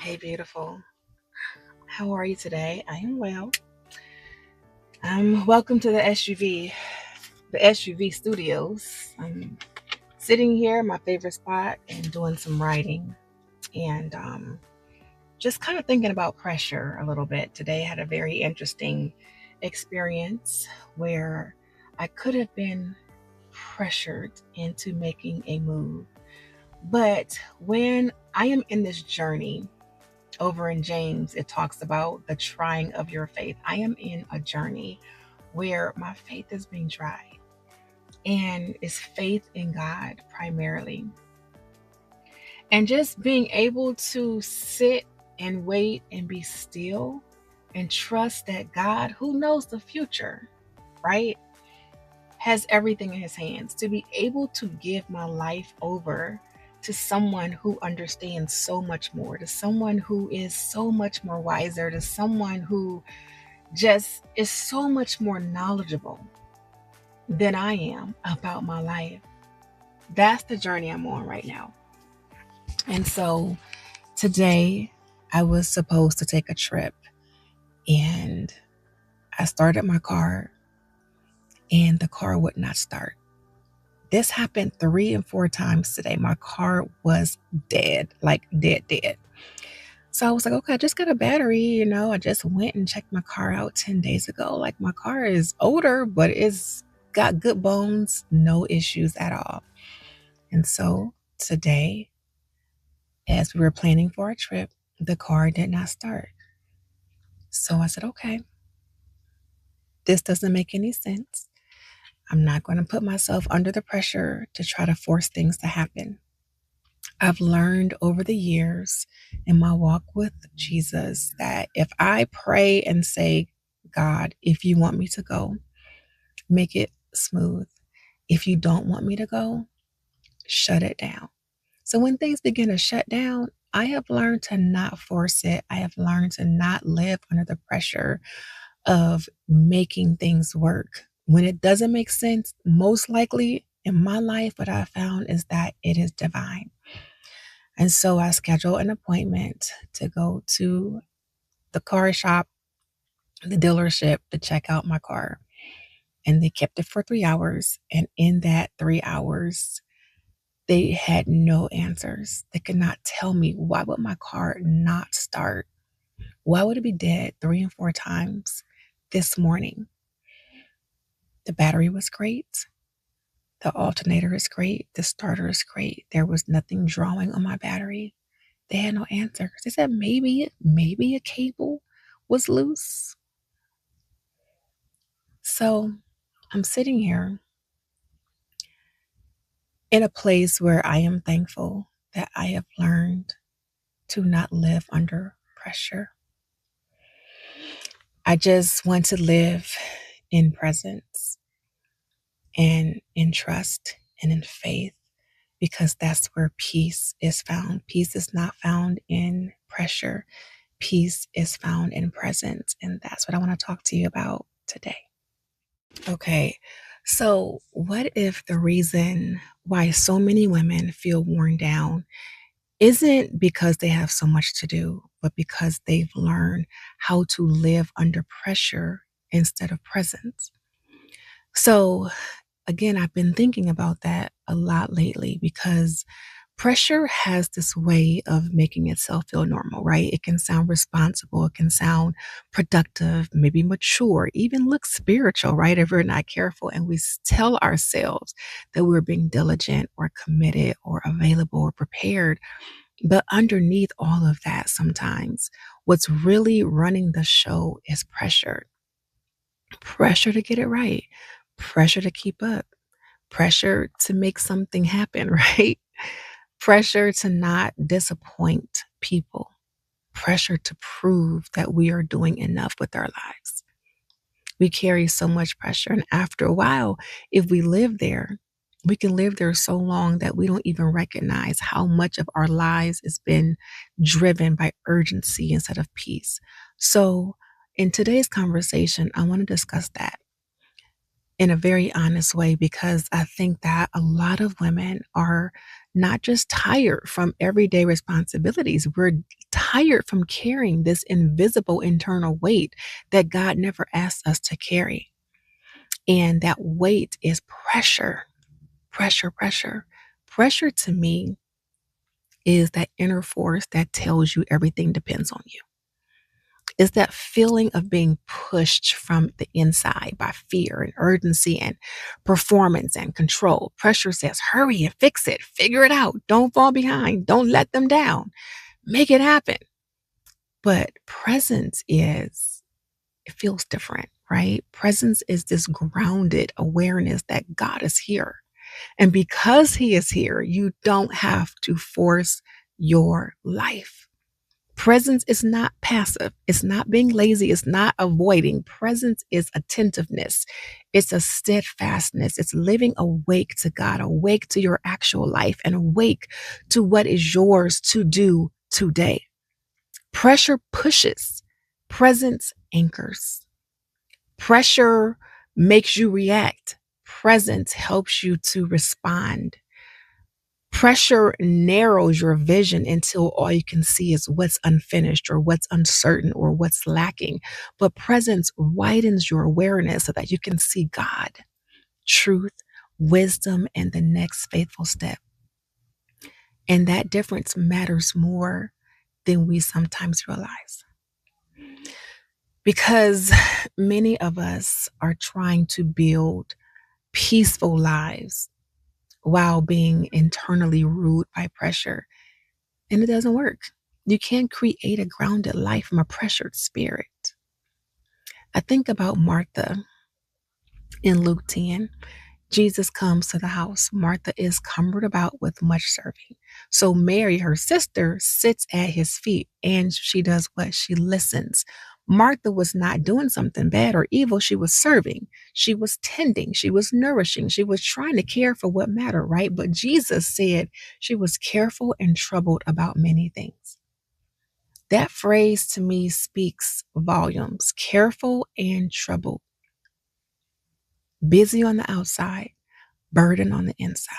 Hey, beautiful. How are you today? I am well. Welcome to the SUV studios. I'm sitting here, my favorite spot, and doing some writing and just kind of thinking about pressure a little bit. Today I had a very interesting experience where I could have been pressured into making a move. But when I am in this journey, over in James, it talks about the trying of your faith. I am in a journey where my faith is being tried, and it's faith in God primarily. And just being able to sit and wait and be still and trust that God, who knows the future, right, has everything in his hands, to be able to give my life over to someone who understands so much more, to someone who is so much more wiser, to someone who just is so much more knowledgeable than I am about my life. That's the journey I'm on right now. And so today I was supposed to take a trip, and I started my car and the car would not start. This happened 3 and 4 times today. My car was dead, like dead, dead. So I was like, okay, I just got a battery. I just went and checked my car out 10 days ago. Like, my car is older, but it's got good bones, no issues at all. And so today, as we were planning for a trip, the car did not start. So I said, okay, this doesn't make any sense. I'm not going to put myself under the pressure to try to force things to happen. I've learned over the years in my walk with Jesus that if I pray and say, God, if you want me to go, make it smooth. If you don't want me to go, shut it down. So when things begin to shut down, I have learned to not force it. I have learned to not live under the pressure of making things work. When it doesn't make sense, most likely in my life, what I found is that it is divine. And so I scheduled an appointment to go to the car shop, the dealership, to check out my car. And they kept it for 3 hours. And in that 3 hours, they had no answers. They could not tell me, why would my car not start? Why would it be dead 3 and 4 times this morning? The battery was great. The alternator is great. The starter is great. There was nothing drawing on my battery. They had no answers. They said maybe a cable was loose. So I'm sitting here in a place where I am thankful that I have learned to not live under pressure. I just want to live in presence and in trust and in faith, because that's where peace is found. Peace is not found in pressure. Peace is found in presence. And that's what I want to talk to you about today. Okay, so what if the reason why so many women feel worn down isn't because they have so much to do, but because they've learned how to live under pressure instead of presence? So, again, I've been thinking about that a lot lately because pressure has this way of making itself feel normal, right? It can sound responsible, it can sound productive, maybe mature, even look spiritual, right? If we're not careful and we tell ourselves that we're being diligent or committed or available or prepared. But underneath all of that, sometimes what's really running the show is pressure. Pressure to get it right, pressure to keep up, pressure to make something happen, right? Pressure to not disappoint people, pressure to prove that we are doing enough with our lives. We carry so much pressure. And after a while, if we live there, we can live there so long that we don't even recognize how much of our lives has been driven by urgency instead of peace. So, in today's conversation, I want to discuss that in a very honest way, because I think that a lot of women are not just tired from everyday responsibilities. We're tired from carrying this invisible internal weight that God never asked us to carry. And that weight is pressure, pressure, pressure. Pressure to me is that inner force that tells you everything depends on you. It's that feeling of being pushed from the inside by fear and urgency and performance and control. Pressure says, hurry and fix it, figure it out, don't fall behind, don't let them down, make it happen. But presence is, it feels different, right? Presence is this grounded awareness that God is here. And because He is here, you don't have to force your life. Presence is not passive. It's not being lazy. It's not avoiding. Presence is attentiveness. It's a steadfastness. It's living awake to God, awake to your actual life, and awake to what is yours to do today. Pressure pushes. Presence anchors. Pressure makes you react. Presence helps you to respond. Pressure narrows your vision until all you can see is what's unfinished or what's uncertain or what's lacking. But presence widens your awareness so that you can see God, truth, wisdom, and the next faithful step. And that difference matters more than we sometimes realize. Because many of us are trying to build peaceful lives while being internally ruled by pressure. And it doesn't work. You can't create a grounded life from a pressured spirit. I think about Martha in Luke 10. Jesus comes to the house. Martha is cumbered about with much serving. So Mary, her sister, sits at his feet and she does what? She listens. Martha was not doing something bad or evil. She was serving. She was tending. She was nourishing. She was trying to care for what mattered, right? But Jesus said she was careful and troubled about many things. That phrase to me speaks volumes. Careful and troubled. Busy on the outside, burden on the inside.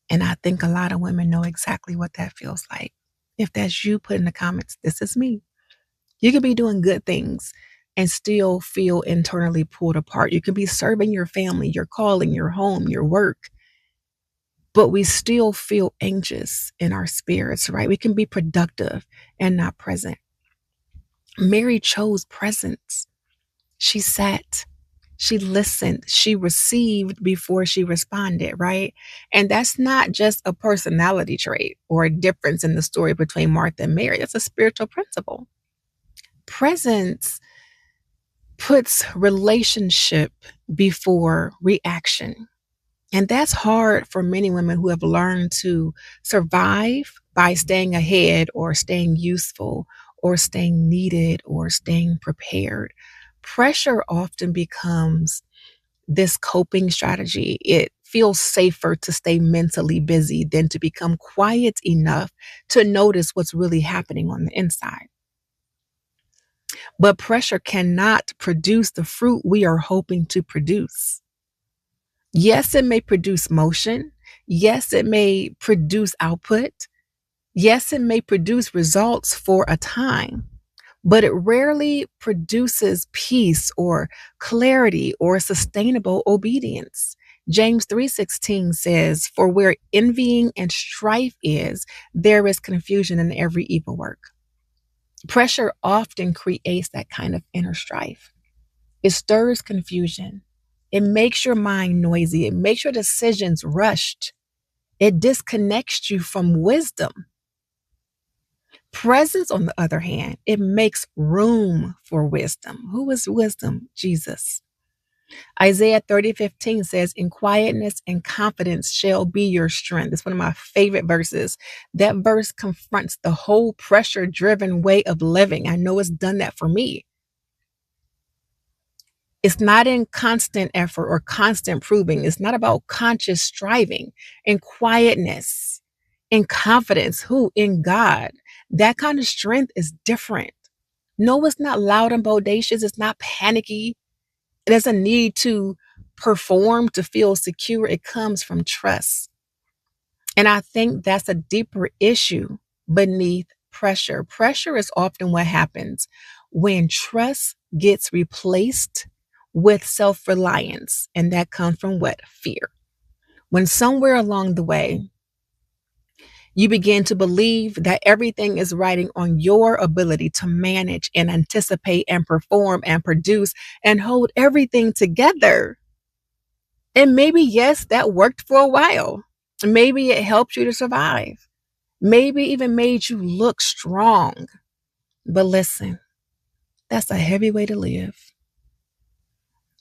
And I think a lot of women know exactly what that feels like. If that's you, put in the comments, this is me. You could be doing good things and still feel internally pulled apart. You could be serving your family, your calling, your home, your work, but we still feel anxious in our spirits, right? We can be productive and not present. Mary chose presence. She sat, she listened, she received before she responded, right? And that's not just a personality trait or a difference in the story between Martha and Mary. That's a spiritual principle. Presence puts relationship before reaction. And that's hard for many women who have learned to survive by staying ahead or staying useful or staying needed or staying prepared. Pressure often becomes this coping strategy. It feels safer to stay mentally busy than to become quiet enough to notice what's really happening on the inside. But pressure cannot produce the fruit we are hoping to produce. Yes, it may produce motion. Yes, it may produce output. Yes, it may produce results for a time, but it rarely produces peace or clarity or sustainable obedience. James 3:16 says, "For where envying and strife is, there is confusion in every evil work." Pressure often creates that kind of inner strife. It stirs confusion. It makes your mind noisy. It makes your decisions rushed. It disconnects you from wisdom. Presence, on the other hand, it makes room for wisdom. Who is wisdom? Jesus. Isaiah 30:15 says, "In quietness and confidence shall be your strength." It's one of my favorite verses. That verse confronts the whole pressure-driven way of living. I know it's done that for me. It's not in constant effort or constant proving. It's not about conscious striving. In quietness, in confidence. Who? In God. That kind of strength is different. No, it's not loud and bodacious. It's not panicky. It doesn't need to perform to feel secure. It comes from trust. And I think that's a deeper issue beneath pressure. Pressure is often what happens when trust gets replaced with self reliance. And that comes from what? Fear. When somewhere along the way, you begin to believe that everything is riding on your ability to manage and anticipate and perform and produce and hold everything together. And maybe, yes, that worked for a while. Maybe it helped you to survive. Maybe even made you look strong. But listen, that's a heavy way to live.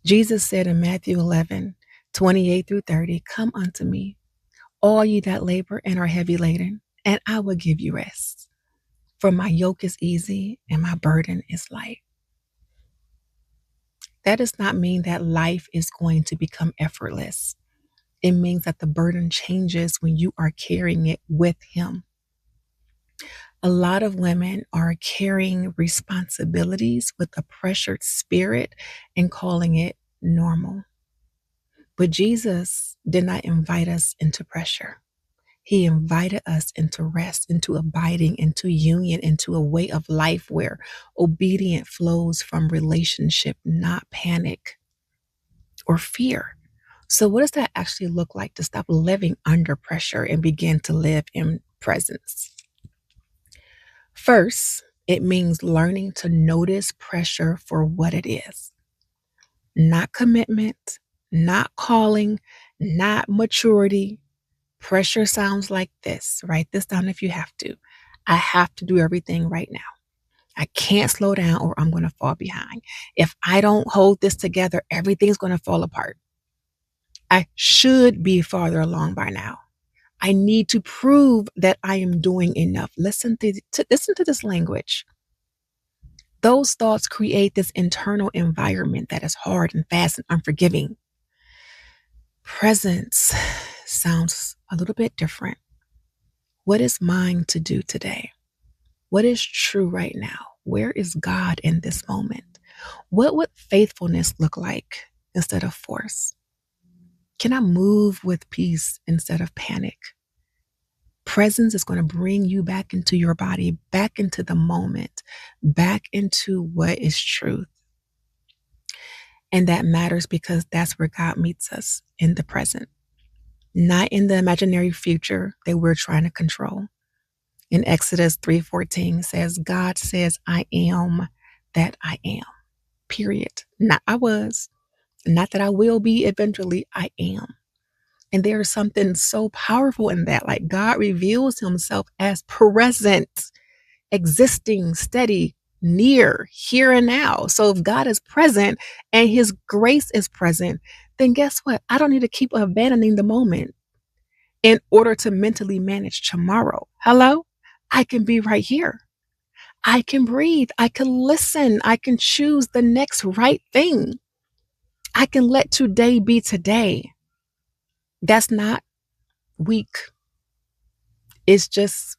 Jesus said in Matthew 11:28-30, "Come unto me, all ye that labor and are heavy laden, and I will give you rest. For my yoke is easy and my burden is light." That does not mean that life is going to become effortless. It means that the burden changes when you are carrying it with Him. A lot of women are carrying responsibilities with a pressured spirit and calling it normal. But Jesus did not invite us into pressure. He invited us into rest, into abiding, into union, into a way of life where obedience flows from relationship, not panic or fear. So, what does that actually look like to stop living under pressure and begin to live in presence? First, it means learning to notice pressure for what it is, not commitment, not calling, not maturity. Pressure sounds like this. Write this down if you have to. I have to do everything right now. I can't slow down or I'm going to fall behind. If I don't hold this together, everything's going to fall apart. I should be farther along by now. I need to prove that I am doing enough. Listen to this language. Those thoughts create this internal environment that is hard and fast and unforgiving. Presence sounds a little bit different. What is mine to do today? What is true right now? Where is God in this moment? What would faithfulness look like instead of force? Can I move with peace instead of panic? Presence is going to bring you back into your body, back into the moment, back into what is truth. And that matters because that's where God meets us, in the present, not in the imaginary future that we're trying to control. In Exodus 3:14 says, God says, I am that I am. Period. Not I was, not that I will be eventually, I am. And there is something so powerful in that. Like God reveals Himself as present, existing, steady, near, here and now. So if God is present and His grace is present, then guess what? I don't need to keep abandoning the moment in order to mentally manage tomorrow. Hello? I can be right here. I can breathe. I can listen. I can choose the next right thing. I can let today be today. That's not weak. It's just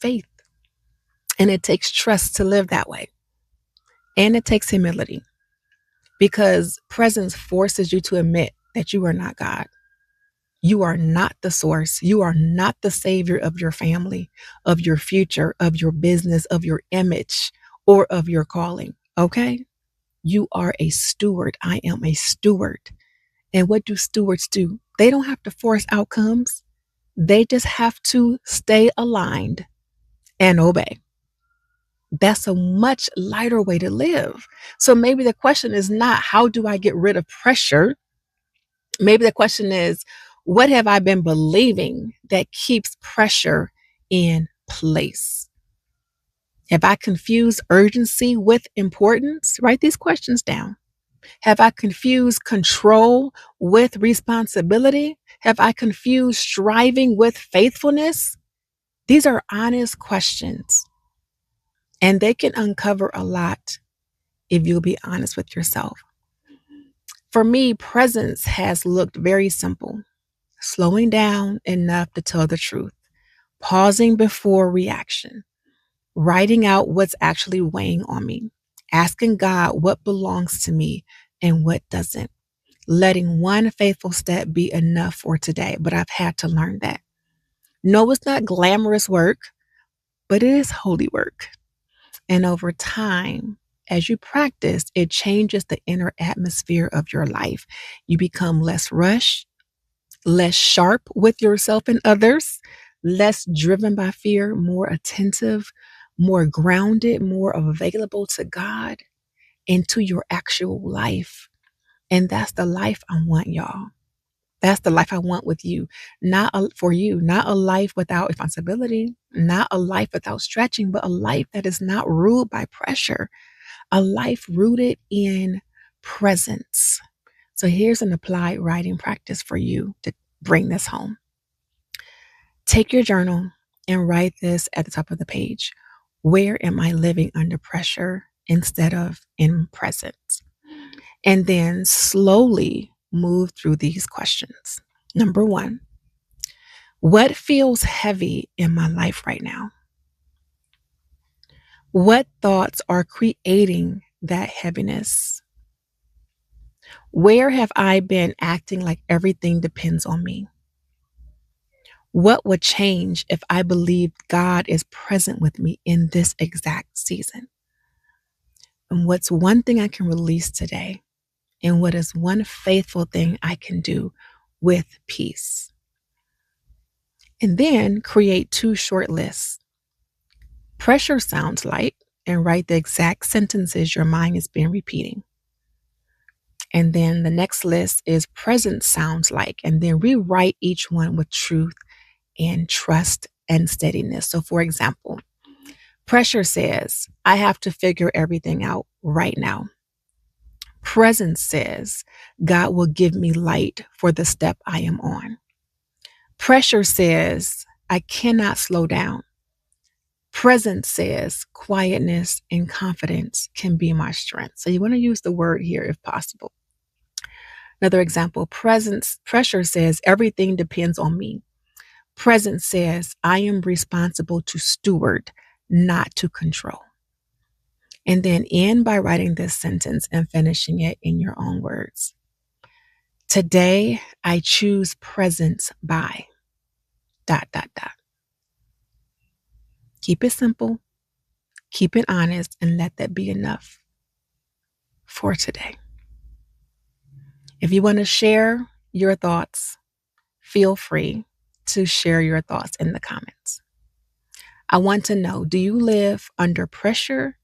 faith. And it takes trust to live that way. And it takes humility because presence forces you to admit that you are not God. You are not the source. You are not the savior of your family, of your future, of your business, of your image, or of your calling. Okay? You are a steward. I am a steward. And what do stewards do? They don't have to force outcomes. They just have to stay aligned and obey. That's a much lighter way to live. So maybe the question is not, how do I get rid of pressure? Maybe the question is, what have I been believing that keeps pressure in place? Have I confused urgency with importance? Write these questions down. Have I confused control with responsibility? Have I confused striving with faithfulness? These are honest questions, and they can uncover a lot if you'll be honest with yourself. For me, presence has looked very simple. Slowing down enough to tell the truth, pausing before reaction, writing out what's actually weighing on me, asking God what belongs to me and what doesn't, letting one faithful step be enough for today. But I've had to learn that. No, it's not glamorous work, but it is holy work. And over time, as you practice, it changes the inner atmosphere of your life. You become less rushed, less sharp with yourself and others, less driven by fear, more attentive, more grounded, more available to God and to your actual life. And that's the life I want, y'all. That's the life I want with you. For you, not a life without responsibility, not a life without stretching, but a life that is not ruled by pressure, a life rooted in presence. So here's an applied writing practice for you to bring this home. Take your journal and write this at the top of the page. Where am I living under pressure instead of in presence? And then slowly move through these questions. Number one, what feels heavy in my life right now? What thoughts are creating that heaviness? Where have I been acting like everything depends on me? What would change if I believed God is present with me in this exact season? And what's one thing I can release today? And what is one faithful thing I can do with peace? And then create 2 short lists. Pressure sounds like, and write the exact sentences your mind has been repeating. And then the next list is present sounds like, and then rewrite each one with truth and trust and steadiness. So, for example, pressure says, I have to figure everything out right now. Presence says, God will give me light for the step I am on. Pressure says, I cannot slow down. Presence says, quietness and confidence can be my strength. So you want to use the word here if possible. Another example, pressure says, everything depends on me. Presence says, I am responsible to steward, not to control. And then end by writing this sentence and finishing it in your own words. Today, I choose presence by ... Keep it simple, keep it honest, and let that be enough for today. If you want to share your thoughts, feel free to share your thoughts in the comments. I want to know, do you live under pressure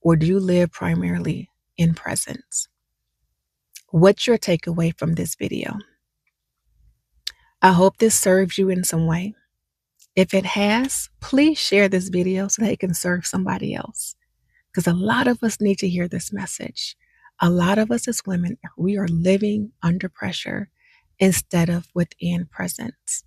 or do you live primarily in presence? What's your takeaway from this video? I hope this serves you in some way. If it has, please share this video so that it can serve somebody else. Because a lot of us need to hear this message. A lot of us as women, we are living under pressure instead of within presence.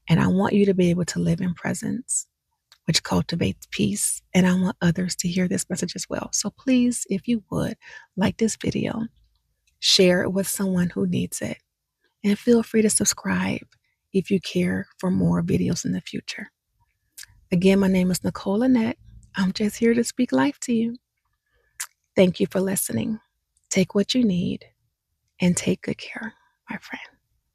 And I want you to be able to live in presence, which cultivates peace. And I want others to hear this message as well. So please, if you would, like this video, share it with someone who needs it. And feel free to subscribe if you care for more videos in the future. Again, my name is Nicole Annette. I'm just here to speak life to you. Thank you for listening. Take what you need and take good care, my friend.